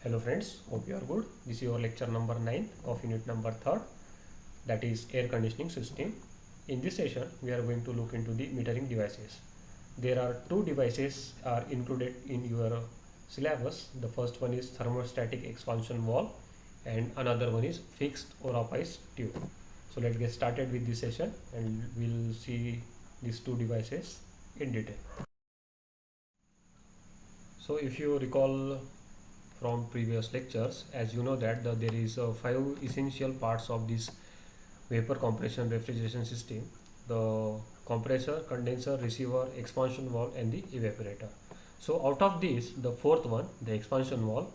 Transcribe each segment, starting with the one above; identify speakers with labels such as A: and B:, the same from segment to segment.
A: Hello friends, hope you are good. This is your lecture number 9 of unit number 3rd, that is air conditioning system. In this session we are going to look into the metering devices. There are two devices are included in your syllabus. The first one is thermostatic expansion valve and another one is fixed orifice tube. So let's get started with this session and we'll see these two devices in detail. So if you recall from previous lectures, as you know that there is 5 essential parts of this vapor compression refrigeration system: the compressor, condenser, receiver, expansion valve and the evaporator. So out of this, the fourth one, the expansion valve,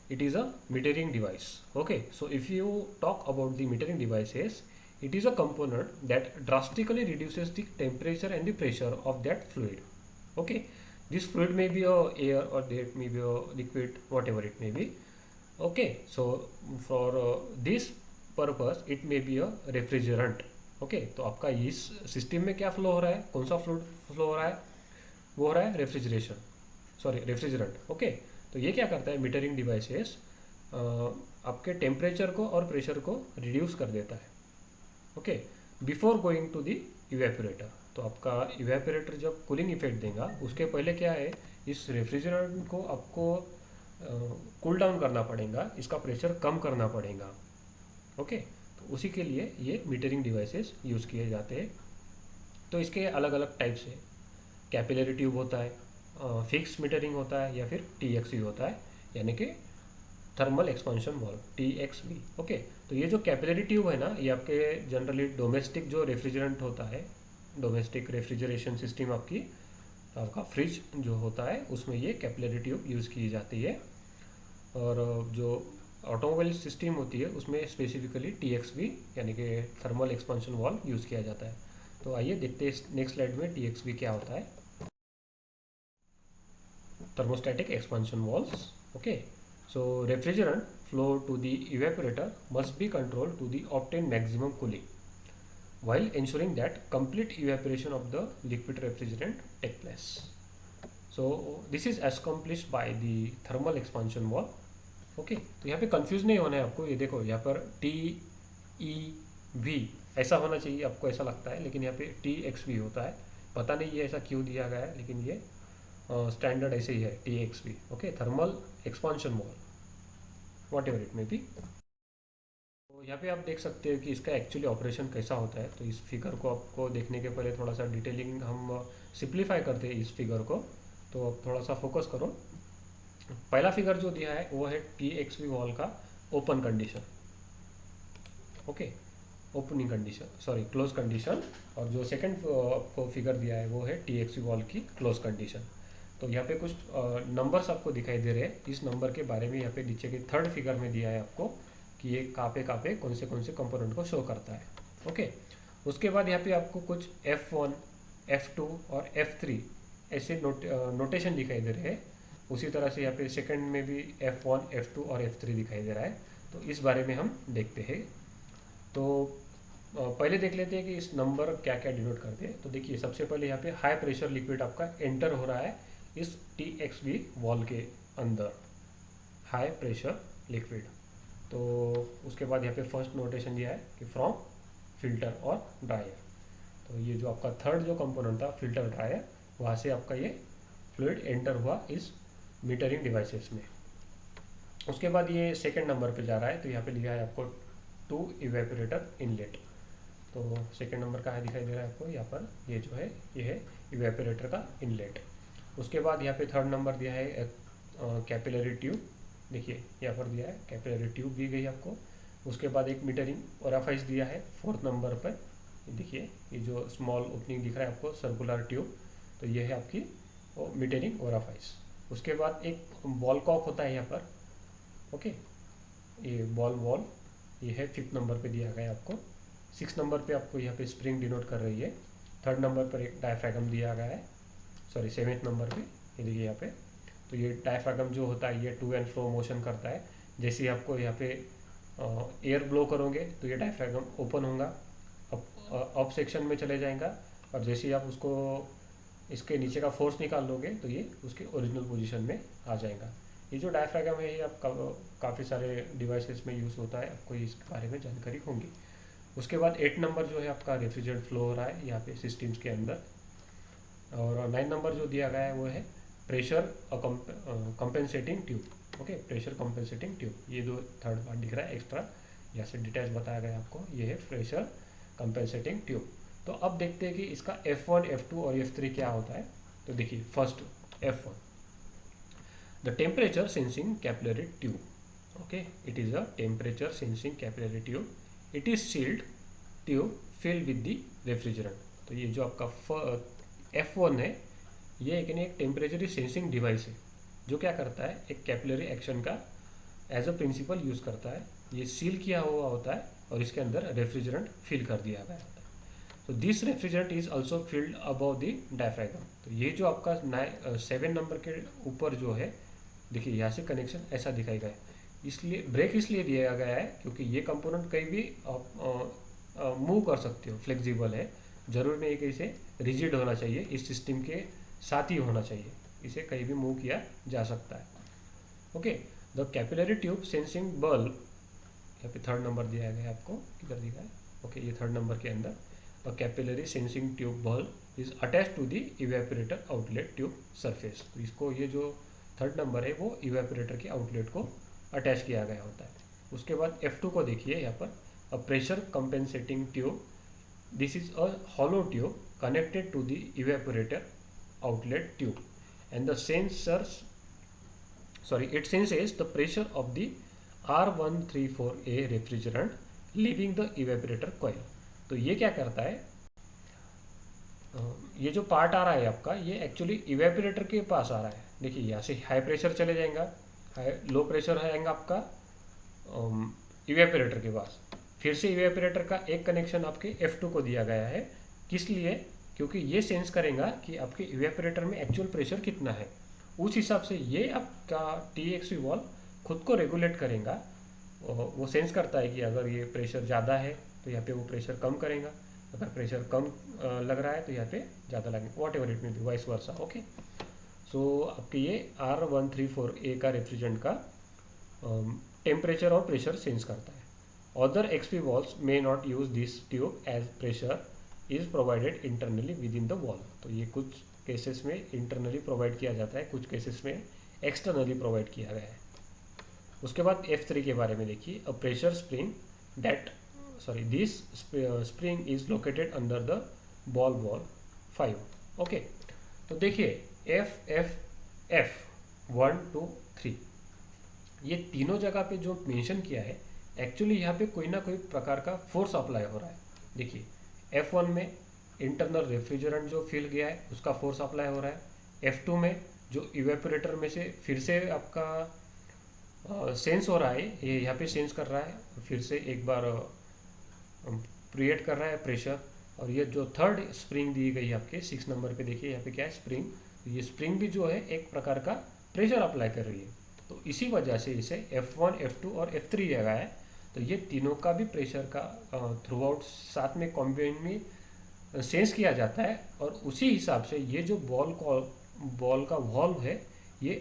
A: it is a metering device. Okay, so if you talk about the metering devices, it is a component that drastically reduces the temperature and the pressure of that fluid. Okay, this fluid may be a air or it may be a liquid, whatever it may be. Okay, so for this purpose it may be a refrigerant. Okay तो आपका इस system में क्या flow हो रहा है, कौन सा फ्लूइड फ्लो हो रहा है, वो हो रहा है रेफ्रिजरेंट. ओके, तो ये क्या करता है, मीटरिंग डिवाइसेस आपके टेम्परेचर को और प्रेशर को रिड्यूस कर देता है. Okay, before going to the evaporator. तो आपका इवेपोरेटर जब कूलिंग इफेक्ट देगा उसके पहले क्या है, इस रेफ्रिजरेंट को आपको कूल डाउन करना पड़ेगा, इसका प्रेशर कम करना पड़ेगा. ओके, तो उसी के लिए ये मीटरिंग डिवाइसेस यूज़ किए जाते हैं. तो इसके अलग अलग टाइप्स है. कैपिलरी ट्यूब होता है, फिक्स मीटरिंग होता है, या फिर TXV होता है, यानी कि thermal expansion valve, TXV. Okay, तो ये जो कैपिलरी ट्यूब है ना, ये आपके जनरली डोमेस्टिक जो रेफ्रिजरेंट होता है, डोमेस्टिक रेफ्रिजरेशन सिस्टम आपका फ्रिज जो होता है उसमें ये कैपिलरी ट्यूब यूज़ की जाती है. और जो ऑटोमोबाइल सिस्टम होती है उसमें स्पेसिफिकली TXV यानी कि थर्मल एक्सपांशन वाल्व यूज़ किया जाता है. तो आइए देखते हैं नेक्स्ट स्लाइड में TXV क्या होता है. Thermostatic expansion valves. Okay, so refrigerant flow to the evaporator must be controlled to the obtain maximum cooling while ensuring that complete evaporation of the liquid refrigerant take place. So this is accomplished by the thermal expansion valve. Okay, तो यहाँ पे confuse नहीं होना है आपको. ये देखो यहाँ पर TEV ऐसा होना चाहिए, आपको ऐसा लगता है, लेकिन यहाँ पे TXV होता है. पता नहीं ये ऐसा क्यों दिया गया है, लेकिन ये स्टैंडर्ड ऐसे ही है, TXV. Okay, thermal expansion valve, what ever it may be. तो यहाँ पे आप देख सकते हो कि इसका एक्चुअली ऑपरेशन कैसा होता है. तो इस फिगर को आपको देखने के पहले थोड़ा सा डिटेलिंग हम सिंप्लीफाई करते हैं इस फिगर को. तो आप थोड़ा सा फोकस करो. पहला फिगर जो दिया है वो है TXV वॉल का open condition. Okay, opening condition, sorry close condition. और जो सेकंड आपको फिगर दिया है वो है TXV वॉल की क्लोज कंडीशन. तो यहाँ पे कुछ नंबर्स आपको दिखाई दे रहे हैं. इस नंबर के बारे में यहाँ पे नीचे के थर्ड फिगर में दिया है आपको कि ये कहाँ पे कौन से कंपोनेंट को शो करता है. ओके, उसके बाद यहाँ पे आपको कुछ F1, F2 और F3 ऐसे नोटेशन दिखाई दे रहे हैं. उसी तरह से यहाँ पे सेकंड में भी F1, F2 और F3 दिखाई दे रहा है. तो इस बारे में हम देखते हैं. तो पहले देख लेते हैं कि इस नंबर क्या क्या डिनोट करते हैं. तो देखिए, सबसे पहले यहाँ पे हाई प्रेशर लिक्विड आपका एंटर हो रहा है इस TXV वॉल के अंदर, हाई प्रेशर लिक्विड. तो उसके बाद यहाँ पे फर्स्ट नोटेशन दिया है कि फ्रॉम फिल्टर और ड्रायर. तो ये जो आपका थर्ड जो कंपोनेंट था, फिल्टर ड्रायर, वहाँ से आपका ये फ्लूइड एंटर हुआ इस मीटरिंग डिवाइसेस में. उसके बाद ये सेकंड नंबर पे जा रहा है. तो यहाँ पे लिखा है आपको टू इवेपोरेटर इनलेट. तो सेकंड नंबर कहाँ दिखाई दे रहा है आपको, यहाँ पर ये जो है ये है इवेपोरेटर का इनलेट. उसके बाद यहाँ पे थर्ड नंबर दिया है कैपिलरी ट्यूब. देखिए यहाँ पर दिया है कैपिलरी ट्यूब दी गई आपको. उसके बाद एक मीटरिंग ओराफाइस दिया है फोर्थ नंबर पर. देखिए ये जो स्मॉल ओपनिंग दिख रहा है आपको, सर्कुलर ट्यूब, तो ये है आपकी मीटरिंग ओराफाइस. उसके बाद एक बॉल कॉक होता है यहाँ पर. ओके, ये बॉल ये है फिफ्थ नंबर पे दिया गया है आपको. सिक्स नंबर पे आपको यहाँ पे स्प्रिंग डिनोट कर रही है. थर्ड नंबर पर एक डायफ्रैगम दिया गया है, सॉरी सेवेंथ नंबर पे ये देखिए यहाँ पे. तो ये डायफ्रैगम जो होता है ये टू एंड फ्रो मोशन करता है. जैसे ही आपको यहाँ पे एयर ब्लो करोगे तो ये डायफ्रैगम ओपन होगा, अप सेक्शन में चले जाएगा. और जैसे ही आप उसको इसके नीचे का फोर्स निकाल लोगे तो ये उसके ओरिजिनल पोजीशन में आ जाएगा. ये जो डायफ्रागम है ये आप काफ़ी सारे डिवाइसेस में यूज़ होता है, आपको इसके बारे में जानकारी होगी। उसके बाद 8 नंबर जो है आपका रेफ्रिजरेंट फ्लो हो रहा है यहाँ पे सिस्टम्स के अंदर। और 9 नंबर जो दिया गया है वो है pressure compensating tube. Okay, pressure compensating tube, ये जो थर्ड पार्ट दिख रहा है एक्स्ट्रा, यहाँ से डिटेल्स बताया गया आपको, ये है प्रेशर कंपेंसेटिंग ट्यूब। तो अब देखते हैं कि इसका F1, F2 और F3 क्या होता है। तो देखिए first F1, the temperature sensing capillary tube. Okay, it is a temperature sensing capillary tube, it is sealed tube filled with the refrigerant. तो ये जो आपका F1 है, ये एक टेम्परेचर सेंसिंग डिवाइस है जो क्या करता है, एक कैपिलरी एक्शन का एज अ प्रिंसिपल यूज़ करता है। ये सील किया हुआ होता है और इसके अंदर रेफ्रिजरेंट फिल कर दिया गया होता है। तो this refrigerant is also field above the diaphragm. तो ये जो आपका 7 नंबर के ऊपर जो है, देखिए यहाँ से कनेक्शन ऐसा दिखाई गया है, इसलिए ब्रेक इसलिए दिया गया है क्योंकि ये कंपोनेंट कहीं भी मूव कर सकते हो, फ्लेक्सिबल है, जरूर नहीं कि इसे रिजिड होना चाहिए, इस सिस्टम के साथ ही होना चाहिए, इसे कहीं भी मूव किया जा सकता है। Okay, the capillary tube sensing bulb, यहाँ पे थर्ड नंबर दिया गया है आपको, किधर दिया है, ओके ये थर्ड नंबर के अंदर, the capillary sensing tube bulb is attach to the evaporator outlet tube surface. तो इसको ये जो थर्ड नंबर है वो इवेपोरेटर के आउटलेट को अटैच किया गया होता है। उसके बाद F2 को देखिए यहाँ पर, a pressure compensating tube, this is a hollow tube connected to the evaporator outlet tube and the sensors, sorry, it senses the pressure of the R134A refrigerant leaving the evaporator coil। तो ये क्या करता है, ये जो part आ रहा है आपका, ये एक्चुअली इवेपोरेटर के पास आ रहा है। देखिए यहाँ से हाई प्रेशर चले जाएगा, लो प्रेशर आएगा आपका इवेपोरेटर के पास, फिर से इवेपोरेटर का एक कनेक्शन आपके F2 को दिया गया है। किस लिए, क्योंकि ये सेंस करेगा कि आपके इवेपोरेटर में एक्चुअल प्रेशर कितना है, उस हिसाब से ये आपका TXV वाल्व खुद को रेगुलेट करेगा। वो सेंस करता है कि अगर ये प्रेशर ज़्यादा है तो यहाँ पे वो प्रेशर कम करेगा, अगर प्रेशर कम लग रहा है तो यहाँ पे ज़्यादा लगेगा, वॉट एवर इट में बी, वाइस वर्सा। ओके, सो आपके ये R134A का रेफ्रिजरेंट का टेम्परेचर और प्रेशर सेंस करता है। Other XP valves may not use this tube as pressure is provided internally with in the wall. तो ये कुछ केसेस में इंटरनली प्रोवाइड किया जाता है, कुछ केसेस में एक्सटर्नली प्रोवाइड किया गया है। उसके बाद F3 के बारे में देखिए, a pressure spring that, sorry, this spring is located under the ball wall 5। Okay, तो देखिए F 1 2 3 ये तीनों जगह पे जो मेंशन किया है, एक्चुअली यहाँ पे कोई ना कोई प्रकार का फोर्स अप्लाई हो रहा है। देखिए F1 में इंटरनल रेफ्रिजरेंट जो फिल गया है उसका फोर्स अप्लाई हो रहा है, F2 में जो इवेपोरेटर में से फिर से आपका सेंस हो रहा है, ये यहाँ पे सेंस कर रहा है, फिर से एक बार क्रिएट कर रहा है प्रेशर। और ये जो थर्ड स्प्रिंग दी गई है आपके 6 नंबर पे, देखिए यहाँ पे क्या है, स्प्रिंग, ये स्प्रिंग भी जो है एक प्रकार का प्रेशर अप्लाई कर रही है। तो इसी वजह से इसे F1, F2 और F3 दिया गया है। तो ये तीनों का भी प्रेशर का थ्रू आउट साथ में कॉम्बाइन में सेंस किया जाता है, और उसी हिसाब से ये जो बॉल का वॉल्व है ये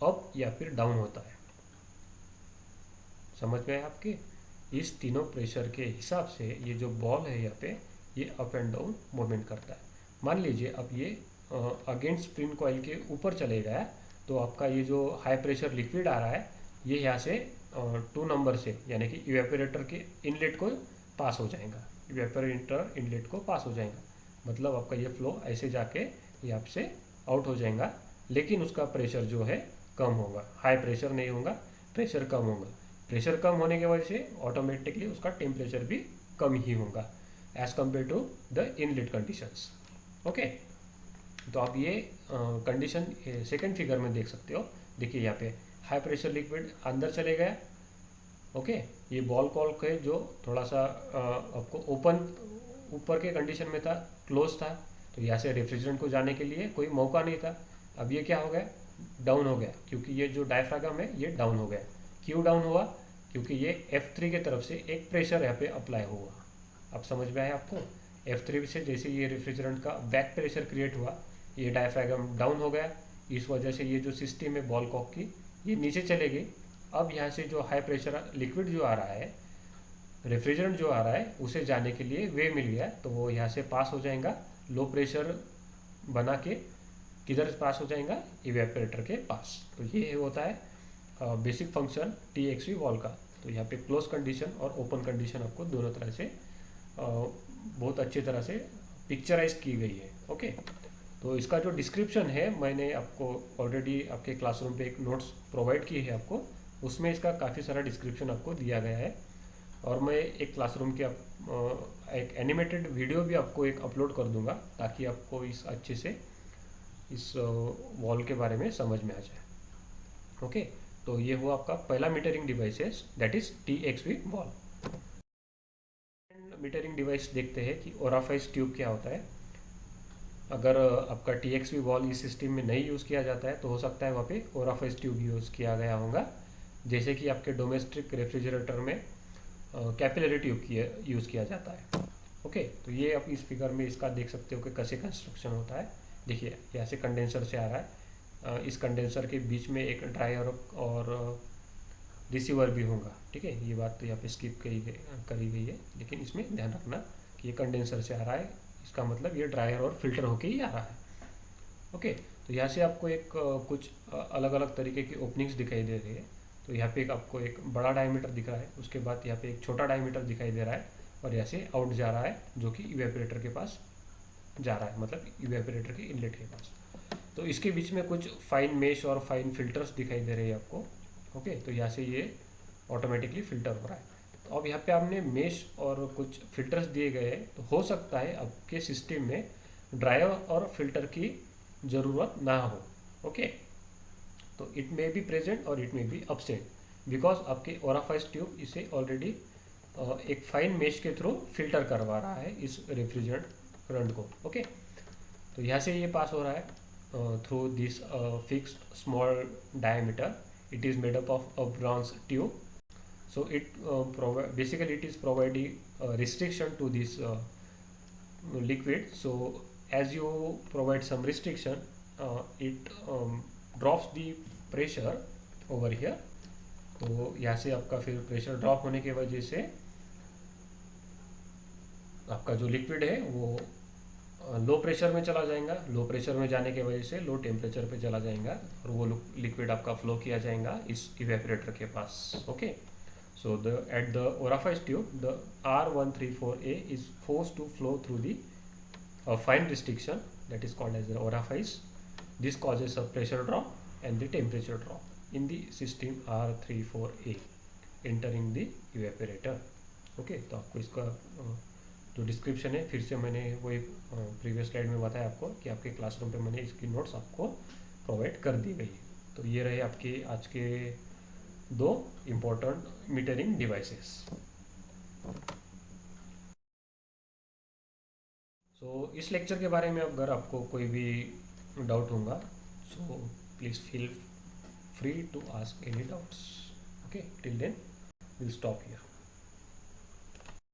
A: अप या फिर डाउन होता है। समझ में आया आपके, इस तीनों प्रेशर के हिसाब से ये जो बॉल है यहाँ पे ये अप एंड डाउन मूवमेंट करता है। मान लीजिए अब ये अगेंस्ट स्प्रिंग कॉइल के ऊपर चले गया, तो आपका ये जो हाई प्रेशर लिक्विड आ रहा है ये यहाँ से 2 नंबर से, यानी कि इवेपोरेटर के इनलेट को पास हो जाएगा, इवेपोरेटर इनलेट को पास हो जाएगा, मतलब आपका ये फ्लो ऐसे जाके यहाँ से आउट हो जाएगा, लेकिन उसका प्रेशर जो है कम होगा, हाई प्रेशर नहीं होगा, प्रेशर कम होगा। प्रेशर कम होने की वजह से ऑटोमेटिकली उसका टेम्परेचर भी कम ही होगा as compare to the inlet conditions. Okay, तो आप ये कंडीशन सेकंड फिगर में देख सकते हो। देखिए यहाँ पे हाई प्रेशर लिक्विड अंदर चले गया। ओके, ये बॉल कॉल के जो थोड़ा सा आपको ओपन ऊपर के कंडीशन में था, क्लोज था, तो यहाँ से रेफ्रिजरेंट को जाने के लिए कोई मौका नहीं था। अब ये क्या हो गया, डाउन हो गया, क्योंकि ये जो डायफ्रागम है ये डाउन हो गया। क्यों डाउन हुआ, क्योंकि ये F3 के तरफ से एक प्रेशर यहाँ पे अप्लाई हुआ। अब समझ में आया आपको, F3 से जैसे ये रेफ्रिजरेंट का बैक प्रेशर क्रिएट हुआ, ये डायफ्रागम डाउन हो गया, इस वजह से ये जो सिस्टम है बॉल कॉक की ये नीचे चलेगी। अब यहाँ से जो हाई प्रेशर लिक्विड जो आ रहा है, रेफ्रिजरेंट जो आ रहा है, उसे जाने के लिए वे मिल गया, तो वो यहाँ से पास हो जाएगा लो प्रेशर बना के। किधर पास हो जाएगा? इवेपोरेटर के पास। तो ये होता है basic function T X V valve का। तो यहाँ पे क्लोज कंडीशन और ओपन कंडीशन आपको दोनों तरह से बहुत अच्छी तरह से पिक्चराइज की गई है। ओके, तो इसका जो डिस्क्रिप्शन है मैंने आपको ऑलरेडी आपके क्लासरूम पे एक नोट्स प्रोवाइड की है आपको, उसमें इसका काफ़ी सारा डिस्क्रिप्शन आपको दिया गया है। और मैं एक क्लासरूम के एक एनिमेटेड वीडियो भी आपको एक अपलोड कर दूंगा, ताकि आपको इस अच्छे से इस वॉल के बारे में समझ में आ जाए। ओके, तो ये हुआ आपका पहला metering devices, that is TXV wall. Metering device देखते हैं कि ओराफाइज ट्यूब क्या होता है। अगर आपका TXV वॉल इस सिस्टम में नहीं यूज़ किया जाता है तो हो सकता है वहाँ पे ओराफाइज ट्यूब यूज़ किया गया होगा, जैसे कि आपके डोमेस्टिक रेफ्रिजरेटर में कैपिलरी ट्यूब की यूज़ किया जाता है। ओके, तो ये आप इस फिगर में इसका देख सकते हो कि कैसे कंस्ट्रक्शन होता है। देखिए यहाँ से कंडेंसर से आ रहा है, इस कंडेंसर के बीच में एक ड्रायर और रिसीवर भी होगा। ठीक है, ये बात तो यहाँ पे स्किप करी गई है, लेकिन इसमें ध्यान रखना कि ये कंडेंसर से आ रहा है, इसका मतलब ये ड्रायर और फिल्टर होके ही आ रहा है। ओके, तो यहाँ से आपको एक कुछ अलग अलग तरीके की ओपनिंग्स दिखाई दे रही है। तो यहाँ पे एक आपको एक बड़ा डायमीटर दिख रहा है, उसके बाद यहाँ पे एक छोटा डायमीटर दिखाई दे रहा है, और यहाँ से आउट जा रहा है जो कि इवेपोरेटर के पास जा रहा है, मतलब इवेपोरेटर के इनलेट के पास। तो इसके बीच में कुछ फाइन मेश और फाइन फिल्टर्स दिखाई दे रहे हैं आपको। ओके, तो यहाँ से ये ऑटोमेटिकली फिल्टर हो रहा है। तो अब यहाँ पे आपने मेश और कुछ फिल्टर्स दिए गए हैं, तो हो सकता है आपके सिस्टम में ड्रायर और फिल्टर की ज़रूरत ना हो। ओके, तो इट मे बी प्रेजेंट और it may be absent, because आपके ओराफाइज ट्यूब इसे ऑलरेडी एक फाइन मेश के थ्रू फिल्टर करवा रहा है इस रेफ्रिजरेंट को। ओके, तो यहाँ से ये पास हो रहा है through this fixed small diameter. It is made up of a bronze tube, so basically it is providing restriction to this liquid. So as you provide some restriction, it drops the pressure over here. तो यहाँ से आपका फिर pressure drop होने की वजह से आपका जो लिक्विड है वो लो प्रेशर में चला जाएगा। लो प्रेशर में जाने की वजह से लो टेम्परेचर पे चला जाएगा, और वो लिक्विड आपका फ्लो किया जाएगा इस इवेपोरेटर के पास। Okay, so at the orifice tube, the R134A is forced to flow through the fine restriction, that is called as the orifice. This causes a pressure drop and the temperature drop in the system R34A entering the evaporator. Okay, तो आपको इसका जो description है, फिर से मैंने वही previous slide में बताया आपको कि आपके क्लासरूम पे मैंने इसकी नोट्स आपको प्रोवाइड कर दी गई है। तो ये रहे आपके आज के दो इम्पोर्टेंट मीटरिंग डिवाइसेस। सो इस लेक्चर के बारे में अगर आपको कोई भी डाउट होगा, so please feel free to ask any doubts. Okay, till then will stop here.